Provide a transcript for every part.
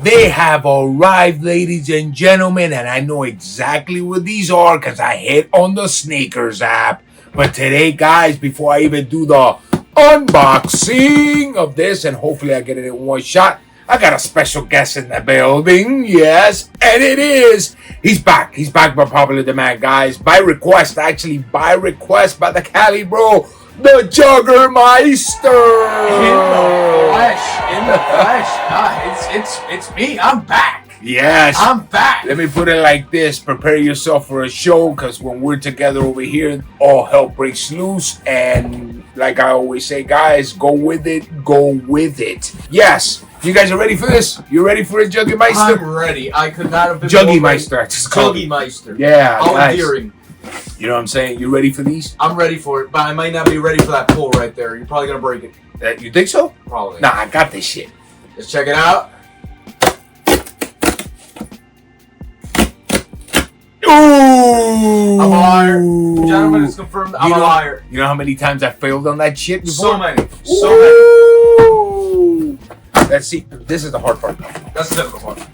They have arrived, ladies and gentlemen, and I know exactly what these are because I hit on the sneakers app. But today, guys, before I even do the unboxing of this, and hopefully I get it in one shot, I got a special guest in the building, yes, and it is. He's back. He's back by popular demand, guys. By request, actually, by request by the Cali bro, the Juggermeister. In the flesh. It's me. I'm back. Yes. I'm back. Let me put it like this. Prepare yourself for a show, because when we're together over here, all hell breaks loose. And like I always say, guys, go with it. Go with it. Yes. You guys are ready for this? You ready for it, Juggermeister? I'm ready. I could not have been Juggermeister. Juggermeister. Yeah. How nice. endearing. You know what I'm saying? You ready for these? I'm ready for it, but I might not be ready for that pull right there. You're probably going to break it. You think so? Probably. Nah, I got this shit. Let's check it out. Ooh! I'm a liar. Gentlemen, it's confirmed. I'm a liar. You know how many times I failed on that shit before? So many. So many. Let's see. This is the hard part. That's the difficult part.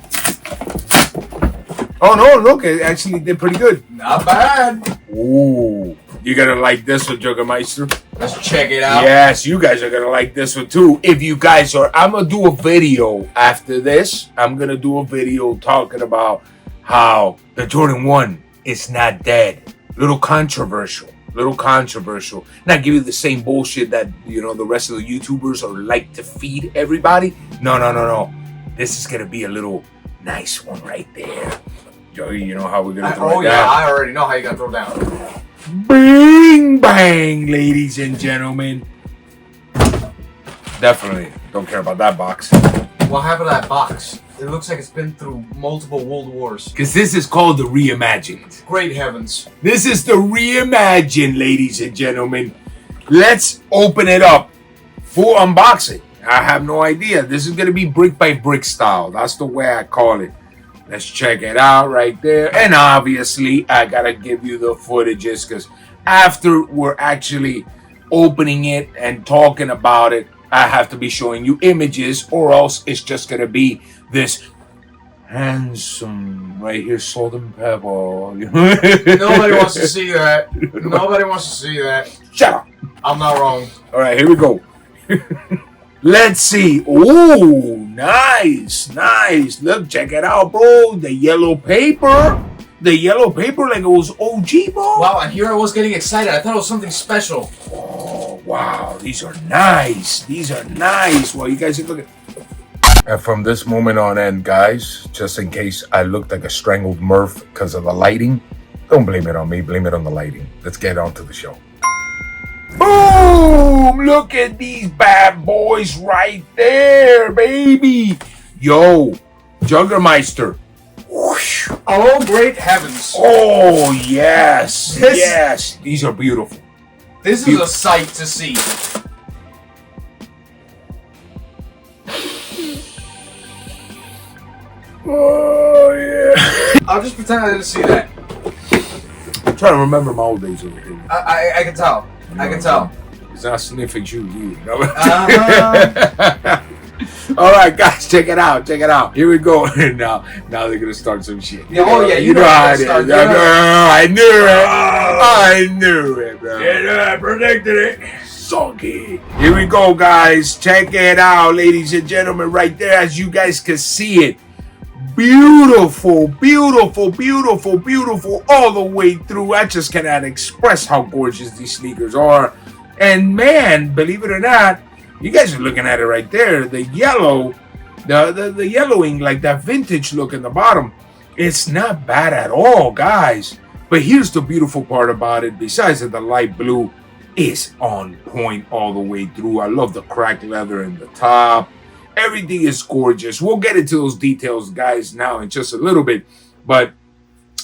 Oh, no, look. It actually did pretty good. Not bad. Ooh. You gotta like this one, Juggermeister. Let's check it out. Yes, you guys are gonna like this one too. If you guys are, I'm gonna do a video after this. I'm gonna do a video talking about how the Jordan 1 is not dead. Little controversial. Not give you the same bullshit that, you know, the rest of the YouTubers are like to feed everybody. No. This is gonna be a little nice one right there. Joey, you know how we're gonna throw it down? I already know how you're gonna throw it down. Bing bang, ladies and gentlemen. Definitely don't care about that box. What happened to that box? It looks like it's been through multiple world wars. Because this is called the Reimagined. Great heavens. This is the Reimagined, ladies and gentlemen. Let's open it up. Full unboxing. I have no idea. This is going to be brick by brick style. That's the way I call it. Let's check it out right there. And obviously, I got to give you the footages, because after we're actually opening it and talking about it, I have to be showing you images, or else it's just going to be this handsome right here, salt and pepper. Nobody wants to see that. Nobody wants to see that. Shut up. I'm not wrong. All right, here we go. Let's see. Oh, nice. Look, check it out, bro. The yellow paper. Like it was OG, bro. Wow, and here I was getting excited. I thought it was something special. Oh, wow. These are nice. Well, you guys are looking. And from this moment on end, guys, just in case I looked like a strangled Murph because of the lighting, don't blame it on me. Blame it on the lighting. Let's get on to the show. Boom! Look at these bad boys right there, baby. Yo, Juggermeister. Whoosh. Oh, great heavens. Oh, yes. Yes. These are beautiful. This is a sight to see. Oh, yeah. I'll just pretend I didn't see that. I'm trying to remember my old days over here. I can tell. I can tell. It's not sniffing shoes either. All right, guys, check it out. Here we go. now they're gonna start some shit. Oh yeah, you know how it is. I knew it, bro. Yeah, I predicted it. Soggy. Here we go, guys. Check it out, ladies and gentlemen, right there, as you guys can see it. Beautiful all the way through. I just cannot express how gorgeous these sneakers are. And man, believe it or not, you guys are looking at it right there. The yellow, the yellowing, like that vintage look in the bottom, it's not bad at all, guys. But here's the beautiful part about it. Besides that, the light blue is on point all the way through. I love the cracked leather in the top. Everything is gorgeous. We'll get into those details, guys, now in just a little bit. But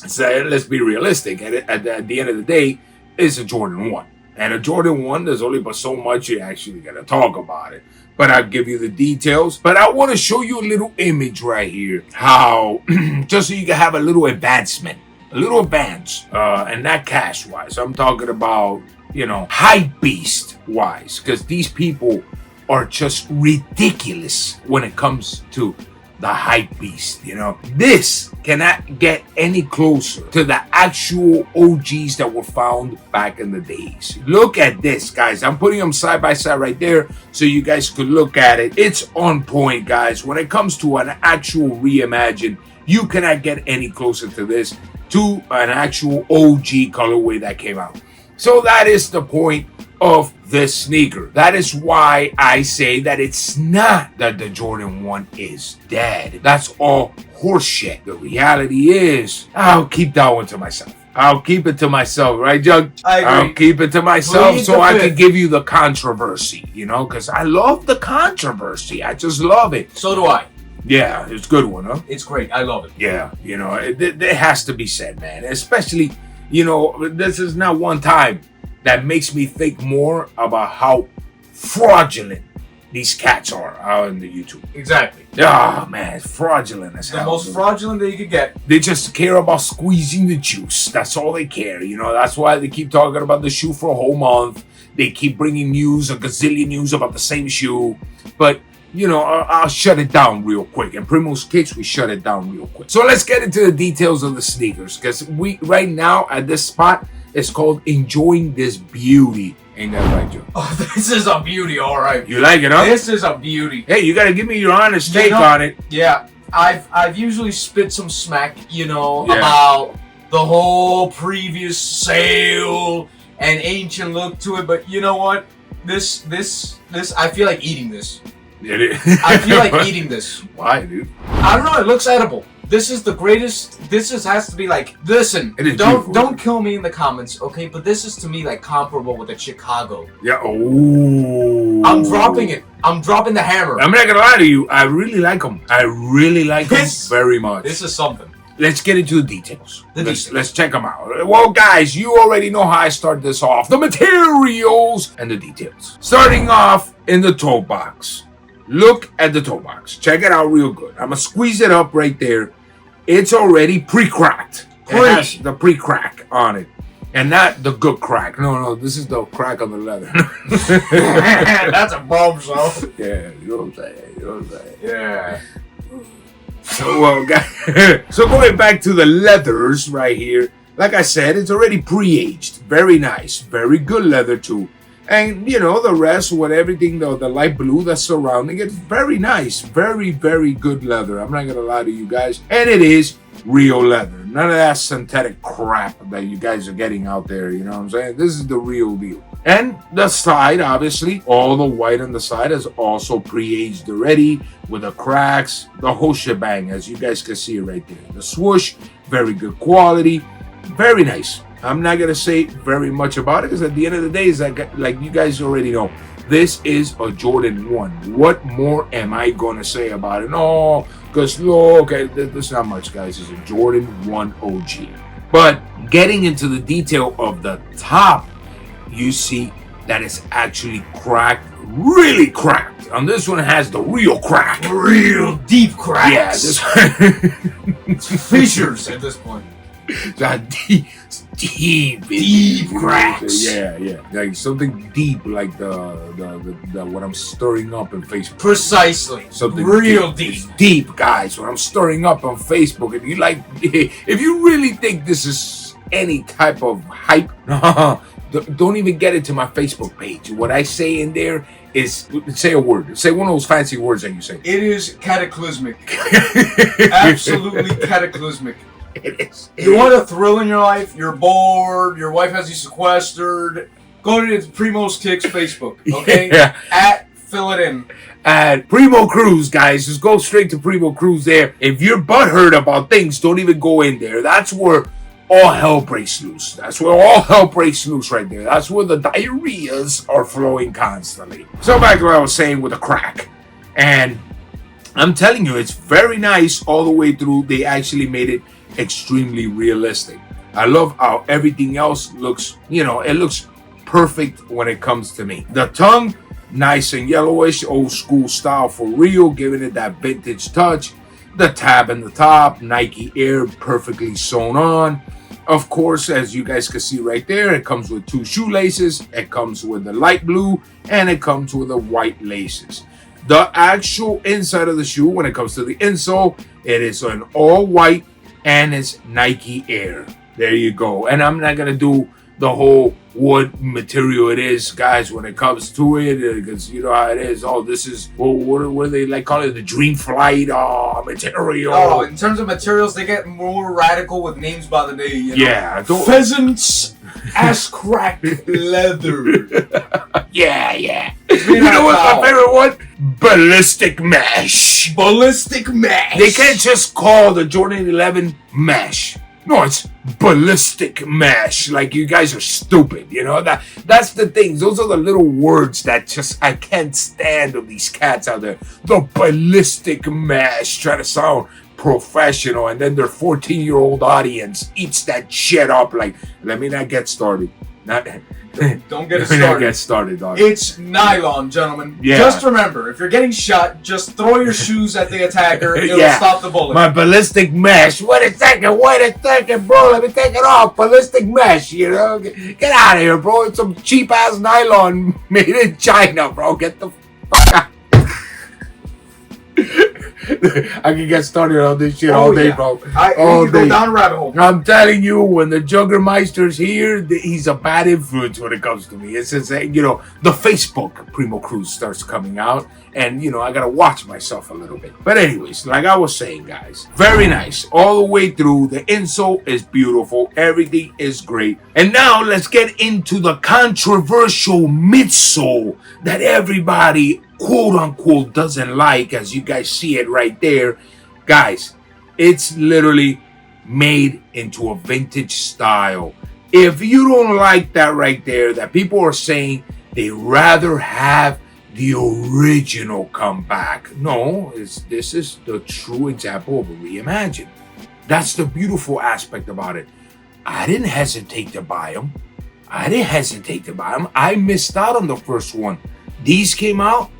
let's be realistic. At the end of the day, it's a Jordan 1. And a Jordan 1, there's only but so much you actually got to talk about it. But I'll give you the details. But I want to show you a little image right here. How, just so you can have a little advancement. A little advance. And not cash-wise. I'm talking about, you know, hype beast-wise. Because these people are just ridiculous when it comes to the hype beast, you know. This cannot get any closer to the actual OGs that were found back in the days. Look at this, guys. I'm putting them side by side right there so you guys could look at it. It's on point, guys. When it comes to an actual reimagined, you cannot get any closer to this, to an actual OG colorway that came out. So that is the point of this sneaker. That is why I say that it's not that the Jordan 1 is dead. That's all horseshit. The reality is, I'll keep that one to myself. I'll keep it to myself, right, Jug? I'll keep it to myself so I can give you the controversy, you know, because I love the controversy. I just love it. So do I. Yeah, it's a good one, huh? It's great. I love it. Yeah, you know, it has to be said, man. Especially, you know, this is not one time that makes me think more about how fraudulent these cats are out in the YouTube. Exactly. Oh, man, it's fraudulent as hell. The most fraudulent that you could get. They just care about squeezing the juice. That's all they care. You know, that's why they keep talking about the shoe for a whole month. They keep bringing news, a gazillion news about the same shoe. But, you know, I'll shut it down real quick. And Primo's Kicks, we shut it down real quick. So let's get into the details of the sneakers. Because we, right now, at this spot, it's called Enjoying This Beauty. Ain't that right, Joe? Oh, this is a beauty, all right. You like it, huh? This is a beauty. Hey, you gotta give me your honest take on it. Yeah, I've usually spit some smack, you know, about the whole previous sale and ancient look to it, but you know what? This, I feel like eating this. I feel like eating this. Why, dude? I don't know. It looks edible. This is the greatest. This has to be like. Listen, don't kill me in the comments, okay? But this is to me like comparable with the Chicago. Yeah. Oh. I'm dropping it. I'm dropping the hammer. I'm not gonna lie to you. I really like them. I really like them very much. This is something. Let's get into the details. Let's check them out. Well, guys, you already know how I start this off. The materials and the details. Starting off in the toe box. Look at the toe box. Check it out real good. I'm going to squeeze it up right there. It's already pre-cracked. It has the pre-crack on it. And not the good crack. No, this is the crack on the leather. That's a bombshell. Yeah, you know what I'm saying. Yeah. So, well, guys, so going back to the leathers right here. Like I said, it's already pre-aged. Very nice. Very good leather too. And, you know, the rest with everything, the light blue that's surrounding it, very nice. Very, very good leather. I'm not going to lie to you guys. And it is real leather. None of that synthetic crap that you guys are getting out there. You know what I'm saying? This is the real deal. And the side, obviously, all the white on the side is also pre-aged already with the cracks, the whole shebang, as you guys can see right there. The swoosh, very good quality. Very nice. I'm not going to say very much about it because at the end of the day, it's like you guys already know, this is a Jordan 1. What more am I going to say about it? No, because look, there's not much, guys. It's a Jordan 1 OG. But getting into the detail of the top, you see that it's actually cracked, really cracked. And this one has the real crack. Real deep cracks. Yeah, this one. It's fissures at this point. Deep cracks. Yeah. Like something deep, like the what I'm stirring up on Facebook. Precisely. Something real deep. It's deep, guys. What I'm stirring up on Facebook. If you like, if you really think this is any type of hype, don't even get it to my Facebook page. What I say in there is, say a word. Say one of those fancy words that you say. It is cataclysmic. Absolutely cataclysmic. You want a thrill in your life? You're bored. Your wife has you sequestered. Go to Primo's Kicks Facebook, okay? Yeah. Fill it in. At Primo Cruz, guys. Just go straight to Primo Cruz there. If you're butthurt about things, don't even go in there. That's where all hell breaks loose. That's where all hell breaks loose right there. That's where the diarrheas are flowing constantly. So back to what I was saying with the crack. And I'm telling you, it's very nice all the way through. They actually made it extremely realistic. I love how everything else looks, you know, it looks perfect when it comes to me. The tongue, nice and yellowish, old school style for real, giving it that vintage touch. The tab in the top, Nike Air, perfectly sewn on. Of course, as you guys can see right there, it comes with 2 shoelaces. It comes with the light blue, and it comes with the white laces. The actual inside of the shoe, when it comes to the insole, it is an all white and it's Nike Air. There you go. And I'm not going to do the whole what material it is, guys, when it comes to it, because you know how it is. Oh, this is, what do they like call it? The Dream Flight material. Oh, in terms of materials, they get more radical with names by the day. You know? Yeah. Pheasants, ass crack leather. Yeah. You know what's my favorite one? Ballistic Mesh. Ballistic Mesh. They can't just call the Jordan 11 Mesh. No, it's ballistic mesh. Like, you guys are stupid, you know? That's the thing. Those are the little words that just I can't stand of these cats out there. The ballistic mesh. Try to sound professional, and then their 14-year-old audience eats that shit up. Like, let me not get started. Don't get it started, dog. It's nylon, gentlemen. Yeah. Just remember, if you're getting shot, just throw your shoes at the attacker. It'll stop the bullet. My ballistic mesh. Wait a second, bro. Let me take it off. Ballistic mesh, you know? Get out of here, bro. It's some cheap-ass nylon made in China, bro. Get the fuck out. I can get started on this shit all day, bro. All day. Go down a rabbit hole. I'm telling you, when the Juggermeister's here, he's a bad influence when it comes to me. It's just, you know, the Facebook Primo Cruz starts coming out, and, you know, I gotta watch myself a little bit. But anyways, like I was saying, guys, very nice. All the way through. The insole is beautiful. Everything is great. And now let's get into the controversial midsole that everybody quote unquote doesn't like, as you guys see it right there. Guys, it's literally made into a vintage style. If you don't like that right there, that people are saying they rather have the original come back. No, this is the true example of a reimagined. That's the beautiful aspect about it. I didn't hesitate to buy them. I missed out on the first one. These came out.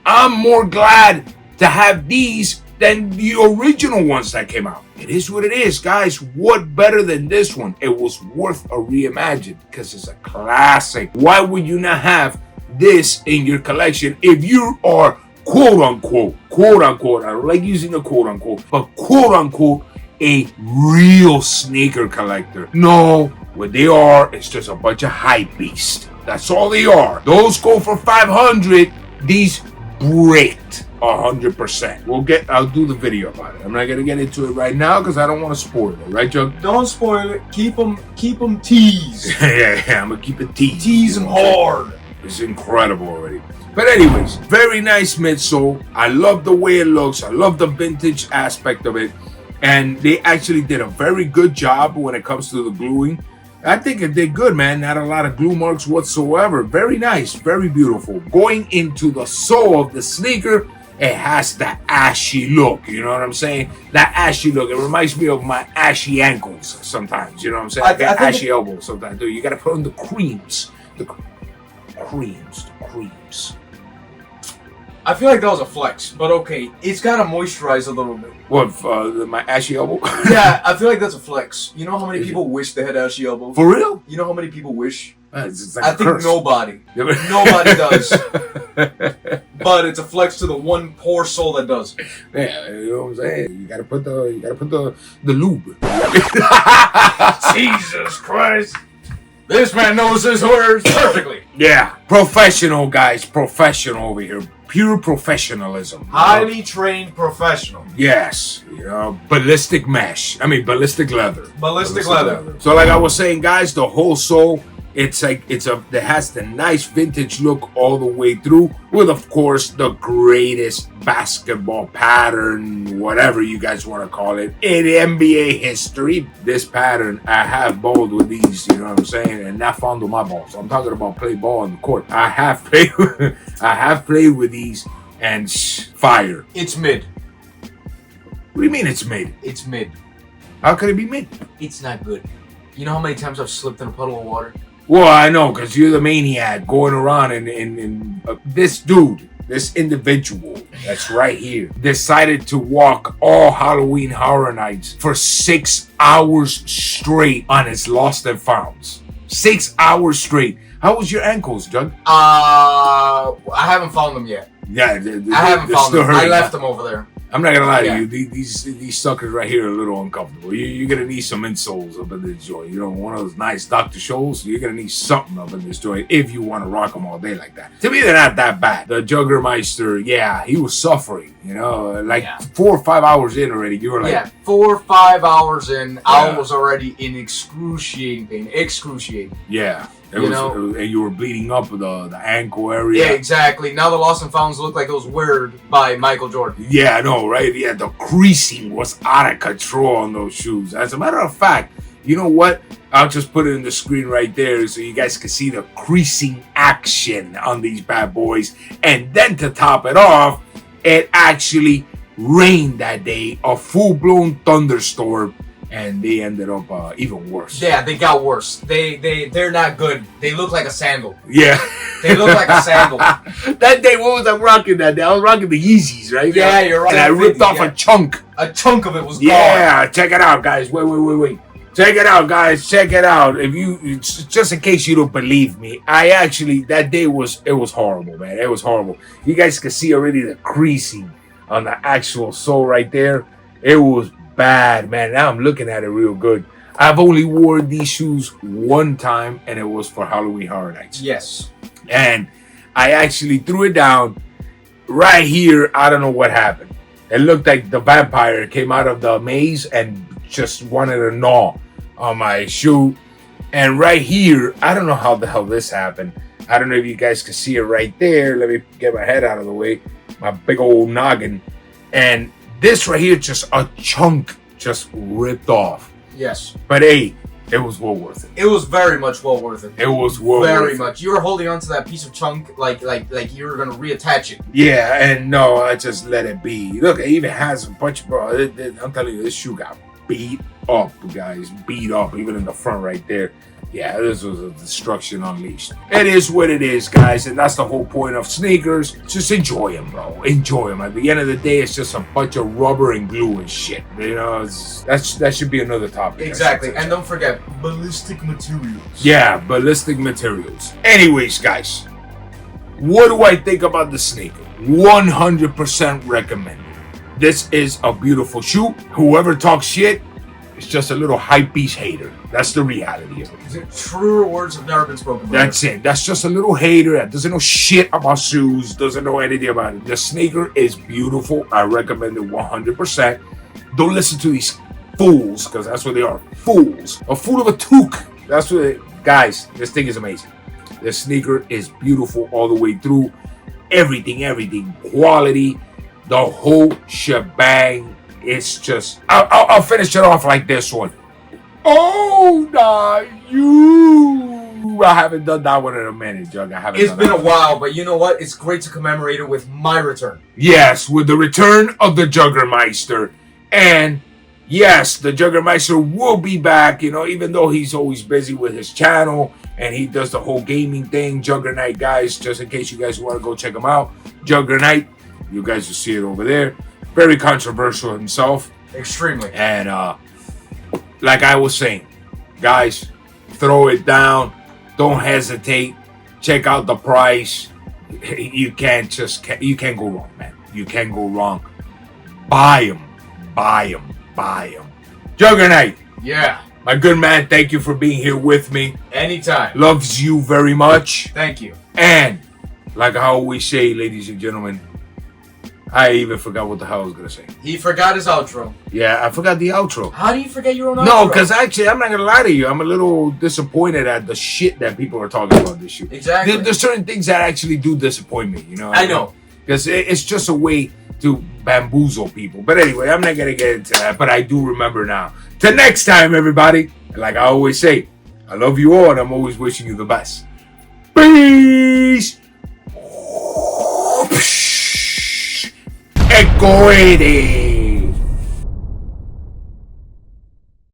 I'm more glad to have these than the original ones that came out. It is what it is, guys. What better than this one? It was worth a reimagined because it's a classic. Why would you not have this in your collection if you are quote unquote, I don't like using the quote unquote, but quote unquote, a real sneaker collector? No, what they are is just a bunch of hype beasts. That's all they are. Those go for 500. These bricked 100%. I'll do the video about it. I'm not gonna get into it right now because I don't want to spoil it, right, Jug? Don't spoil it. Keep them teased. yeah, I'm gonna keep it teased. Tease them hard. It's incredible already. But anyways, very nice midsole. I love the way it looks. I love the vintage aspect of it, and they actually did a very good job when it comes to the gluing. I think it did good, man. Not a lot of glue marks whatsoever. Very nice, very beautiful. Going into the sole of the sneaker, it has that ashy look. You know what I'm saying? That ashy look. It reminds me of my ashy ankles sometimes. You know what I'm saying? I got ashy elbows sometimes. Dude, you got to put on the creams. The creams. I feel like that was a flex, but okay. It's got to moisturize a little bit. What, my ashy elbow? Yeah, I feel like that's a flex. You know how many people wish they had ashy elbows? For real? You know how many people wish? It's like I think nobody. Nobody does. But it's a flex to the one poor soul that does. Yeah, you know what I'm saying? You gotta put the lube. Jesus Christ. This man knows his words perfectly. Yeah. Professional, guys. Professional over here. Pure professionalism. Highly trained professional. Yes. You know, ballistic mesh. Ballistic leather. Ballistic leather. So like I was saying, guys, the whole sole, it's like it has the nice vintage look all the way through, with of course the greatest basketball pattern, whatever you guys want to call it, in NBA history. This pattern, I have balled with these, you know what I'm saying, and not fondle my balls. I'm talking about play ball on the court. I have played with these and fire. It's mid. What do you mean it's mid? It's mid. How could it be mid? It's not good. You know how many times I've slipped in a puddle of water? Well, I know, because you're the maniac going around and this dude, this individual that's right here, decided to walk all Halloween Horror Nights for 6 hours straight on his lost and founds. 6 hours straight. How was your ankles, Jug? I haven't found them yet. Yeah, I haven't found them. I left them over there. I'm not gonna lie to you. These suckers right here are a little uncomfortable. You're gonna need some insoles up in this joint. You know, one of those nice Dr. Scholl's. You're gonna need something up in this joint if you want to rock them all day like that. To me, they're not that bad. The Juggermeister, yeah, he was suffering. You know, like 4 or 5 hours in already. You were like, 4 or 5 hours in, I was already in excruciating pain. Excruciating. Yeah. And you were bleeding up the ankle area. Yeah, exactly. Now the Lost and Founds look like it was weared by Michael Jordan. Yeah, I know, right? Yeah, the creasing was out of control on those shoes. As a matter of fact, you know what? I'll just put it in the screen right there so you guys can see the creasing action on these bad boys. And then to top it off, it actually rained that day, a full-blown thunderstorm. And they ended up even worse. Yeah, they got worse. They're not good. They look like a sandal. Yeah. They look like a sandal. That day, what was I rocking that day? I was rocking the Yeezys, right? Yeah, you're right. And I ripped off a chunk. A chunk of it was gone. Yeah, check it out, guys. Wait. Check it out, guys. Check it out. If you, just in case you don't believe me, that day it was horrible, man. It was horrible. You guys can see already the creasing on the actual sole right there. It was bad, man. Now I'm looking at it real good. I've only worn these shoes one time, and it was for Halloween Horror Nights. Yes. And I actually threw it down right here. I don't know what happened. It looked like the vampire came out of the maze and just wanted to gnaw on my shoe. And right here, I don't know how the hell this happened. I don't know if you guys can see it right there. Let me get my head out of the way. My big old noggin. And this right here, just a chunk just ripped off. Yes. But hey, it was well worth it. It was very much well worth it. It was well worth it. Very much. You were holding on to that piece of chunk like you were going to reattach it. Yeah, and no, I just let it be. Look, it even has a bunch, bro. I'm telling you, this shoe got beat up, guys. Beat up, even in the front right there. Yeah, this was a destruction unleashed. It is what it is, guys, and that's the whole point of sneakers. Just enjoy them, bro. Enjoy them. At the end of the day, it's just a bunch of rubber and glue and shit. You know, that should be another topic. Exactly, and don't forget, ballistic materials. Yeah, ballistic materials. Anyways, guys, what do I think about the sneaker? 100% recommended. This is a beautiful shoe. Whoever talks shit, it's just a little hype beast hater. That's the reality of it. Truer words have never been spoken. That's it. That's just a little hater that doesn't know shit about shoes, doesn't know anything about it. The sneaker is beautiful. I recommend it 100%. Don't listen to these fools, because that's what they are. Fools. A fool of a toque. That's what guys, this thing is amazing. The sneaker is beautiful all the way through. Everything. Quality. The whole shebang. It's just, I'll finish it off like this one. Oh, not you. I haven't done that one in a minute, Jug. It's been a while, but you know what? It's great to commemorate it with my return. Yes, with the return of the Juggermeister. And yes, the Juggermeister will be back, you know, even though he's always busy with his channel and he does the whole gaming thing. Juggernight, guys, just in case you guys want to go check him out. Juggernight, you guys will see it over there. Very controversial himself. Extremely. And like I was saying, guys, throw it down. Don't hesitate. Check out the price. You can't go wrong, man. You can't go wrong. Buy them. Juggernaut. Yeah. My good man, thank you for being here with me. Anytime. Loves you very much. Thank you. And like I always say, ladies and gentlemen, I even forgot what the hell I was going to say. He forgot his outro. Yeah, I forgot the outro. How do you forget your own outro? No, because actually, I'm not going to lie to you. I'm a little disappointed at the shit that people are talking about this shoe. Exactly. There's certain things that actually do disappoint me, you know? I know. Because it's just a way to bamboozle people. But anyway, I'm not going to get into that. But I do remember now. Till next time, everybody. Like I always say, I love you all and I'm always wishing you the best. Peace. Echo it.